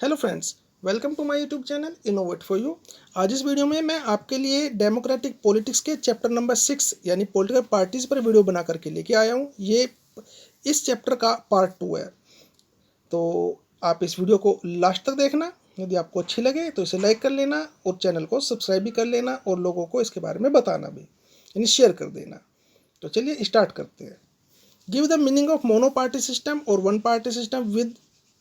Hello friends, welcome to my YouTube channel innovate for you. आज इस video में मैं आपके लिए डेमोक्रेटिक पॉलिटिक्स के चैप्टर नंबर 6 यानी पॉलिटिकल पार्टीज पर वीडियो बना करके लेके आया हूँ। ये इस चैप्टर का पार्ट 2 है, तो आप इस वीडियो को लास्ट तक देखना। यदि आपको अच्छी लगे तो इसे लाइक कर लेना और चैनल को सब्सक्राइब भी कर लेना और लोगों को इसके बारे में बताना भी, यानी शेयर कर देना। तो चलिए स्टार्ट करते हैं। Give the meaning of mono party system और one party system with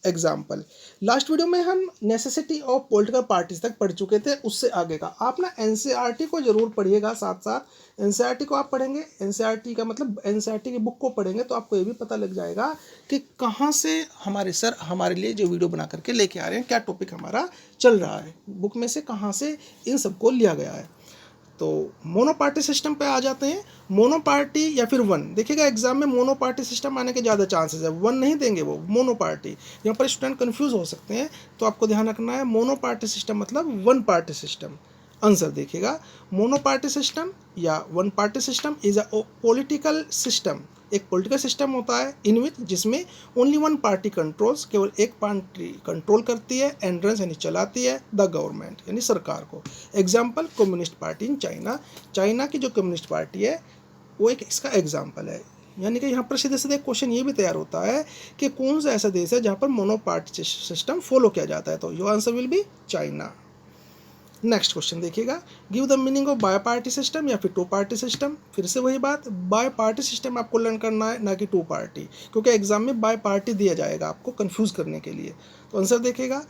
example. Last video में हम नेसेसिटी ऑफ पॉलिटिकल पार्टीज तक पढ़ चुके थे। उससे आगे का आप ना एनसीईआरटी को जरूर पढ़िएगा। साथ साथ एनसीईआरटी को आप पढ़ेंगे, एनसीईआरटी का मतलब एनसीईआरटी की बुक को पढ़ेंगे तो आपको ये भी पता लग जाएगा कि कहाँ से हमारे सर हमारे लिए जो वीडियो बना करके लेके आ रहे हैं, क्या टॉपिक हमारा चल रहा है, बुक में से कहाँ से इन सबको लिया गया है। तो मोनो पार्टी सिस्टम पे आ जाते हैं। मोनो पार्टी या फिर वन, देखिएगा एग्जाम में मोनो पार्टी सिस्टम आने के ज़्यादा चांसेस है, वन नहीं देंगे वो, मोनो पार्टी। यहाँ पर स्टूडेंट कंफ्यूज हो सकते हैं, तो आपको ध्यान रखना है मोनो पार्टी सिस्टम मतलब वन पार्टी सिस्टम। आंसर देखिएगा, मोनो पार्टी सिस्टम या one party system is a political system, एक पॉलिटिकल सिस्टम होता है इन विच जिसमें ओनली वन पार्टी कंट्रोल्स, केवल एक पार्टी कंट्रोल करती है, एंड रन्स यानी चलाती है द गवर्नमेंट यानी सरकार को। Example communist party in China, China की जो कम्युनिस्ट पार्टी है वो एक इसका एग्जाम्पल है। यानी कि यहाँ पर सीधे सीधे क्वेश्चन ये भी तैयार होता है कि कौन सा ऐसा देश है जहाँ पर मोनो पार्टी सिस्टम फॉलो किया जाता है, तो your answer will be China. Next question देखिएगा, give the meaning of bi party system या फिर टू पार्टी सिस्टम। फिर से वही बात, बाय पार्टी सिस्टम आपको लर्न करना है, ना कि टू पार्टी, क्योंकि एग्जाम में बाय पार्टी दिया जाएगा आपको कंफ्यूज करने के लिए। तो आंसर देखिएगा,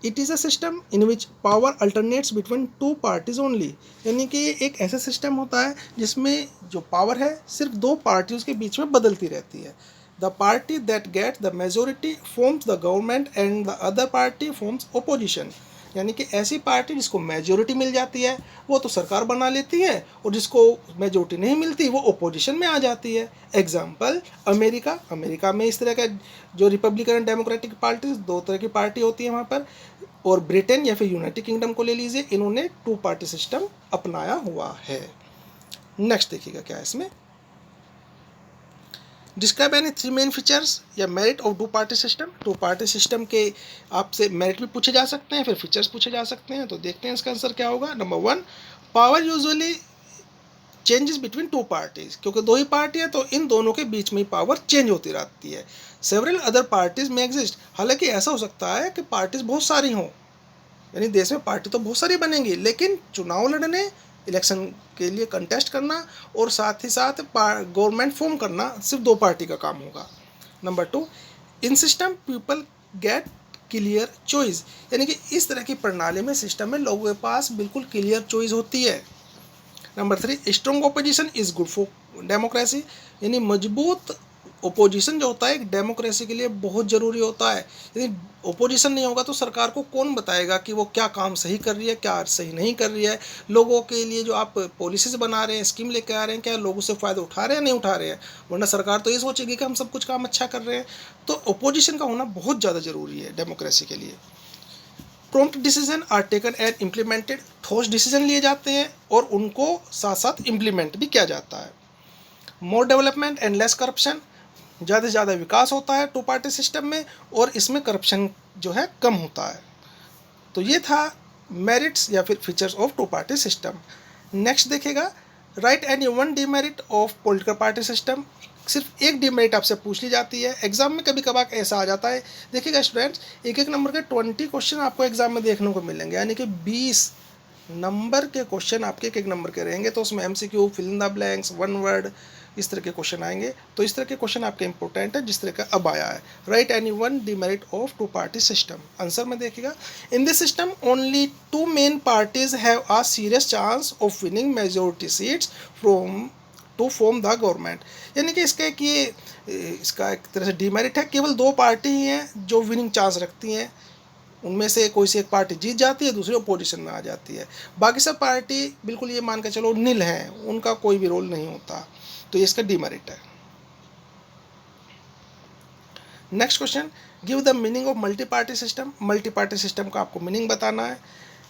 it is a system in which power alternates between two parties only. यानी कि एक ऐसा सिस्टम होता है जिसमें जो पावर है सिर्फ दो पार्टीज के बीच में बदलती रहती है। The party that get the majority forms the government and the other party forms opposition. यानी कि ऐसी पार्टी जिसको मेजोरिटी मिल जाती है वो तो सरकार बना लेती है, और जिसको मेजोरिटी नहीं मिलती वो ओपोजिशन में आ जाती है। एग्जाम्पल अमेरिका, अमेरिका में इस तरह का जो रिपब्लिकन एंड डेमोक्रेटिक पार्टी, दो तरह की पार्टी होती है वहाँ पर। और ब्रिटेन या फिर यूनाइटेड किंगडम को ले लीजिए, इन्होंने टू पार्टी सिस्टम अपनाया हुआ है। नेक्स्ट देखिएगा क्या है इसमें, describe any three main features या merit of two party system. Two party system के आपसे मेरिट भी पूछे जा सकते हैं, फिर फीचर्स पूछे जा सकते हैं। तो देखते हैं इसका आंसर क्या होगा। Number 1, power usually changes between two parties, क्योंकि दो ही पार्टी है तो इन दोनों के बीच में ही पावर चेंज होती रहती है। सेवरल अदर पार्टीज में एग्जिस्ट, हालांकि ऐसा हो सकता है कि पार्टीज बहुत सारी हों, यानी देश में पार्टी तो बहुत सारी बनेंगी, लेकिन चुनाव लड़ने, इलेक्शन के लिए कंटेस्ट करना और साथ ही साथ गवर्नमेंट फॉर्म करना सिर्फ दो पार्टी का काम होगा। Number 2, in system people get clear choice, यानी कि इस तरह की प्रणाली में, सिस्टम में लोगों के पास बिल्कुल क्लियर चॉइस होती है। Number 3, strong opposition is good for democracy, यानी मजबूत ओपोजिशन जो होता है एक डेमोक्रेसी के लिए बहुत ज़रूरी होता है। यदि ओपोजिशन नहीं होगा तो सरकार को कौन बताएगा कि वो क्या काम सही कर रही है, क्या सही नहीं कर रही है। लोगों के लिए जो आप पॉलिसीज बना रहे हैं, स्कीम लेकर आ रहे हैं, क्या लोगों से फ़ायदा उठा रहे हैं नहीं उठा रहे हैं, वरना सरकार तो ये सोचेगी कि हम सब कुछ काम अच्छा कर रहे हैं। तो ओपोजिशन का होना बहुत ज़्यादा ज़रूरी है डेमोक्रेसी के लिए। Prompt decision are taken and implemented, ठोस डिसीजन लिए जाते हैं और उनको साथ साथ इम्प्लीमेंट भी किया जाता है। मोर डेवलपमेंट एंड लेस करप्शन, ज़्यादा से ज़्यादा विकास होता है टू पार्टी सिस्टम में, और इसमें करप्शन जो है कम होता है। तो ये था मेरिट्स या फिर features of two party system. Next देखेगा, write any one demerit of political party system. सिर्फ एक डीमेरिट आपसे पूछ ली जाती है एग्जाम में, कभी कभार ऐसा आ जाता है। देखिएगा स्टूडेंट्स, एक एक नंबर के 20 क्वेश्चन आपको एग्जाम में देखने को मिलेंगे, यानी कि 20 नंबर के क्वेश्चन आपके एक एक नंबर के रहेंगे। तो उसमें MCQ, fill in the blanks, one word, इस तरह के क्वेश्चन आएंगे। तो इस तरह के क्वेश्चन आपके इंपॉर्टेंट है जिस तरह का अब आया है। Write any one demerit of two party system. Answer में देखिएगा, in this system only two main parties have a serious chance of winning majority seats from to form the government. यानी कि इसका एक ये इसका एक तरह से डीमेरिट है, केवल दो पार्टी ही हैं जो विनिंग चांस रखती हैं, उनमें से कोई सी एक पार्टी जीत जाती है, दूसरी अपोजिशन में आ जाती है। बाकी सब पार्टी बिल्कुल ये मान के चलो नील हैं, उनका कोई भी रोल नहीं होता। तो ये इसका डीमेरिट है। Next question, give the meaning of multi party system. Multi party system का आपको मीनिंग बताना है।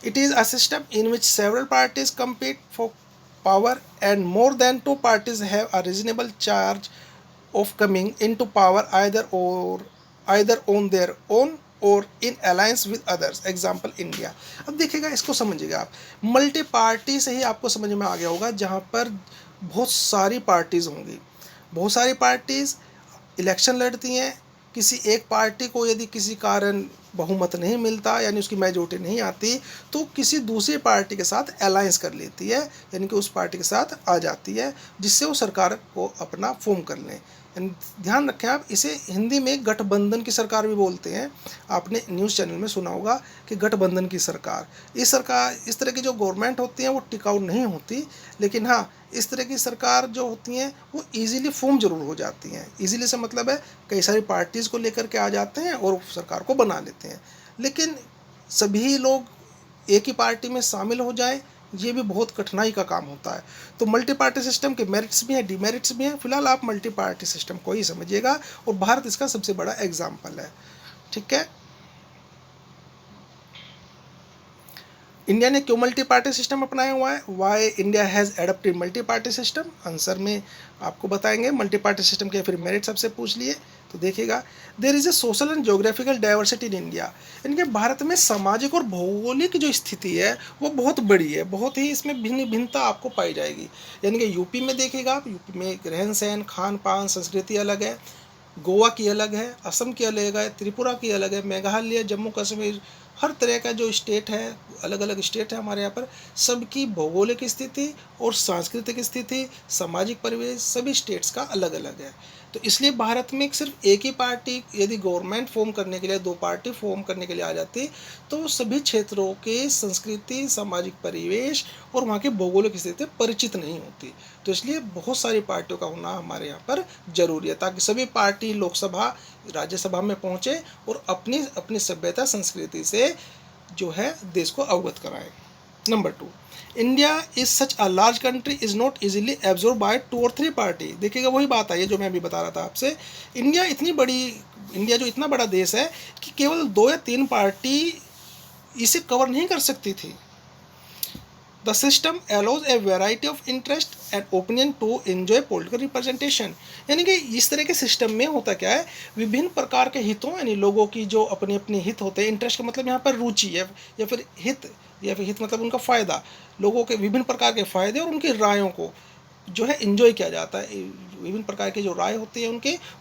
It is a system in which several parties compete for power and more than two parties have a reasonable charge of coming into power either on their own और in alliance with others, example India. अब देखिएगा, इसको समझिएगा आप, multi party से ही आपको समझ में आ गया होगा, जहाँ पर बहुत सारी पार्टीज़ होंगी, बहुत सारी पार्टीज़ इलेक्शन लड़ती हैं। किसी एक पार्टी को यदि किसी कारण बहुमत नहीं मिलता, यानी उसकी मेजोरिटी नहीं आती, तो किसी दूसरी पार्टी के साथ अलायंस कर लेती है, यानी कि उस पार्टी के साथ आ जाती है, जिससे वो सरकार को अपना फॉर्म कर लें। ध्यान रखें आप, इसे हिंदी में गठबंधन की सरकार भी बोलते हैं। आपने न्यूज़ चैनल में सुना होगा कि गठबंधन की सरकार। इस तरह की जो गवर्नमेंट होती हैं वो टिकाऊ नहीं होती, लेकिन हाँ, इस तरह की सरकार जो होती हैं वो इजीली फॉर्म जरूर हो जाती हैं। इजीली से मतलब है कई सारी पार्टीज़ को लेकर के आ जाते हैं और सरकार को बना लेते हैं। लेकिन सभी लोग एक ही पार्टी में शामिल हो जाएं, ये भी बहुत कठिनाई का काम होता है। तो मल्टी पार्टी सिस्टम के मेरिट्स भी हैं, डिमेरिट्स भी हैं। फिलहाल आप मल्टी पार्टी सिस्टम को ही समझिएगा, और भारत इसका सबसे बड़ा एग्जाम्पल है। ठीक है, इंडिया ने क्यों मल्टी पार्टी सिस्टम अपनाया हुआ है? Why India has adapted multi party system? Answer में आपको बताएंगे। मल्टी पार्टी सिस्टम के फिर मेरिट सबसे पूछ लिए, तो देखिएगा, there is a social and geographical diversity in India. इनके भारत में सामाजिक और भौगोलिक जो स्थिति है वो बहुत बड़ी है, बहुत ही इसमें भिन्न भिन्नता आपको पाई जाएगी। यानी कि यूपी में देखिएगा आप, यूपी में रहन सहन, खान पान, संस्कृति अलग है। गोवा की अलग है, असम की अलग है, त्रिपुरा की अलग है, मेघालय, जम्मू कश्मीर, हर तरह का जो स्टेट है, अलग अलग स्टेट है हमारे यहाँ पर, सबकी भौगोलिक स्थिति और सांस्कृतिक स्थिति, सामाजिक परिवेश सभी स्टेट्स का अलग अलग है। तो इसलिए भारत में सिर्फ एक ही पार्टी यदि गवर्नमेंट फॉर्म करने के लिए, दो पार्टी फॉर्म करने के लिए आ जाती, तो सभी क्षेत्रों के संस्कृति, सामाजिक परिवेश और वहाँ की भौगोलिक स्थिति परिचित नहीं होती। तो इसलिए बहुत सारी पार्टियों का होना हमारे यहाँ पर जरूरी है, ताकि सभी पार्टी लोकसभा, राज्यसभा में पहुँचे और अपनी अपनी सभ्यता, संस्कृति से जो है देश को अवगत कराएं। Number 2, India is such a large country is not easily absorb by 2 और 3 पार्टी। देखिएगा, वही बात आई है जो मैं अभी बता रहा था आपसे। इंडिया जो इतना बड़ा देश है कि केवल 2 या 3 पार्टी इसे कवर नहीं कर सकती थी। The system allows a variety of interest and opinion to enjoy political representation. यानी कि इस तरह के सिस्टम में होता क्या है, विभिन्न प्रकार के हितों, यानी लोगों की जो अपने अपने हित होते हैं, इंटरेस्ट का मतलब यहाँ पर रुचि है, या फिर हित मतलब उनका फ़ायदा, लोगों के विभिन्न प्रकार के फ़ायदे और उनकी रायों को जो है एंजॉय किया जाता है। विभिन्न प्रकार के जो राय होती है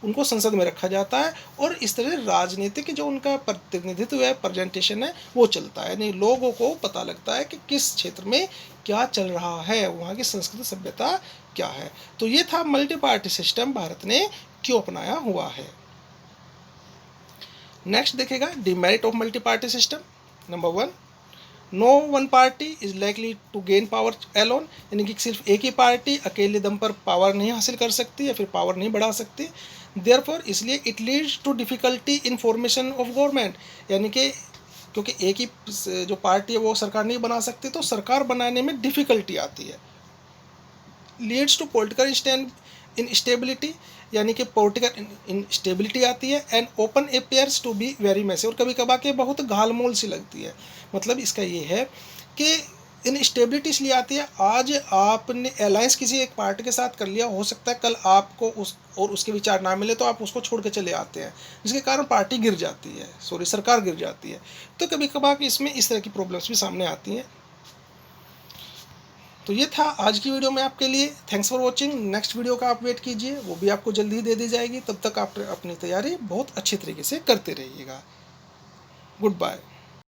उनको संसद में रखा जाता है, और इस तरह राजनीतिक जो उनका प्रतिनिधित्व है, प्रेजेंटेशन है, वो चलता है। यानी लोगों को पता लगता है कि किस क्षेत्र में क्या चल रहा है, वहाँ की संस्कृति सभ्यता क्या है। तो ये था मल्टी पार्टी सिस्टम भारत ने क्यों अपनाया हुआ है। नेक्स्ट देखेगा, demerit of multi party system. Number 1, no one party is likely to gain power alone. यानी कि सिर्फ एक ही पार्टी अकेले दम पर पावर नहीं हासिल कर सकती या फिर पावर नहीं बढ़ा सकती। देयरफॉर इसलिए it leads to difficulty in formation of government. यानी कि क्योंकि एक ही जो पार्टी है वो सरकार नहीं बना सकती, तो सरकार बनाने में डिफिकल्टी आती है। लीड्स टू पॉलिटिकल इंस्टेबिलिटी, यानी कि पॉलिटिकल इंस्टेबिलिटी आती है। And often appears to be very messy, और कभी कभार के बहुत घालमोल सी लगती है। मतलब इसका ये है कि इनस्टेबिलिटी इसलिए आती है, आज आपने अलायंस किसी एक पार्टी के साथ कर लिया, हो सकता है कल आपको उसके विचार ना मिले तो आप उसको छोड़ के चले आते हैं, जिसके कारण पार्टी गिर जाती है, सरकार गिर जाती है। तो कभी कभार इसमें इस तरह की प्रॉब्लम्स भी सामने आती हैं। तो ये था आज की वीडियो में आपके लिए। Thanks for watching. Next video का आप वेट कीजिए, वो भी आपको जल्दी ही दे दी जाएगी। तब तक आप अपनी तैयारी बहुत अच्छी तरीके से करते रहिएगा। Good bye.